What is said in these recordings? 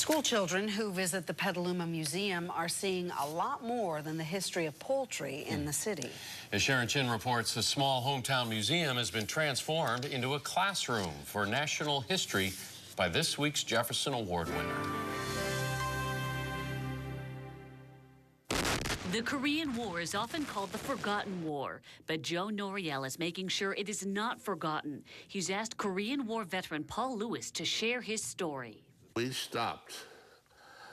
School children who visit the Petaluma Museum are seeing a lot more than the history of poultry in the city. As Sharon Chin reports, the small hometown museum has been transformed into a classroom for national history by this week's Jefferson Award winner. The Korean War is often called the Forgotten War, but Joe Noriel is making sure it is not forgotten. He's asked Korean War veteran Paul Lewis to share his story. We stopped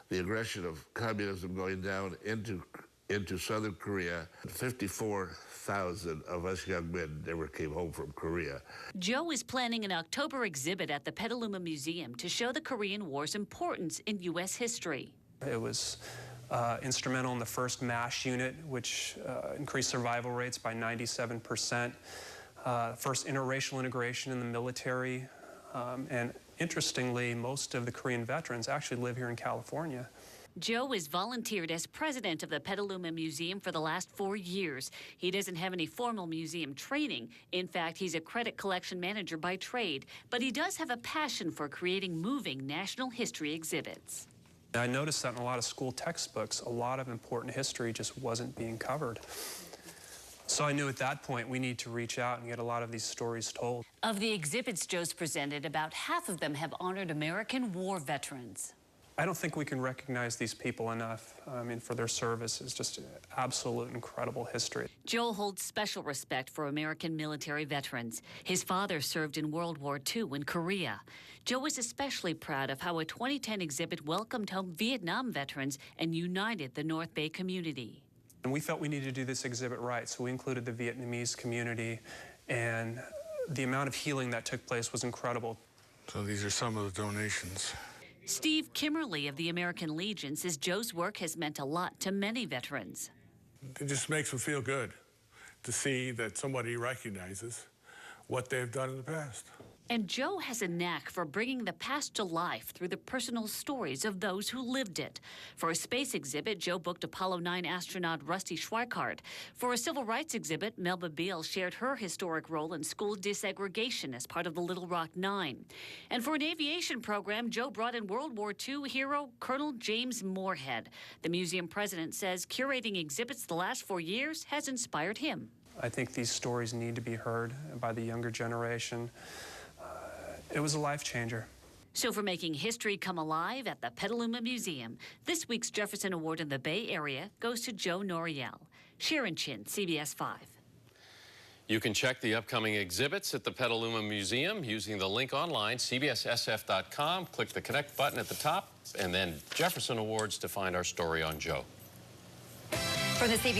the aggression of communism going down into southern Korea. 54,000 of us young men never came home from Korea. Joe is planning an October exhibit at the Petaluma Museum to show the Korean War's importance in U.S. history. It was instrumental in the first MASH unit, which increased survival rates by 97%. First interracial integration in the military. And interestingly, most of the Korean veterans actually live here in California. Joe is volunteered as president of the Petaluma Museum for the last 4 years. He doesn't have any formal museum training. In fact, he's a credit collection manager by trade, but he does have a passion for creating moving national history exhibits. I noticed that in a lot of school textbooks, a lot of important history just wasn't being covered. So I knew at that point we need to reach out and get a lot of these stories told. Of the exhibits Joe's presented, about half of them have honored American war veterans. I don't think we can recognize these people enough. I mean, for their service is just absolute incredible history. Joe holds special respect for American military veterans. His father served in World War II in Korea. Joe is especially proud of how a 2010 exhibit welcomed home Vietnam veterans and united the North Bay community. And we felt we needed to do this exhibit right, so we included the Vietnamese community, and the amount of healing that took place was incredible. So these are some of the donations. Steve Kimmerly of the American Legion says Joe's work has meant a lot to many veterans. It just makes them feel good to see that somebody recognizes what they've done in the past. And Joe has a knack for bringing the past to life through the personal stories of those who lived it. For a space exhibit, Joe booked Apollo 9 astronaut Rusty Schweickart. For a civil rights exhibit, Melba Beal shared her historic role in school desegregation as part of the Little Rock Nine. And for an aviation program, Joe brought in World War II hero Colonel James Moorhead. The museum president says curating exhibits the last 4 years has inspired him. I think these stories need to be heard by the younger generation. It was a life changer. So for making history come alive at the Petaluma Museum, this week's Jefferson Award in the Bay Area goes to Joe Noriel. Sharon Chin, CBS 5. You can check the upcoming exhibits at the Petaluma Museum using the link online, cbssf.com. Click the Connect button at the top, and then Jefferson Awards to find our story on Joe. For the CBS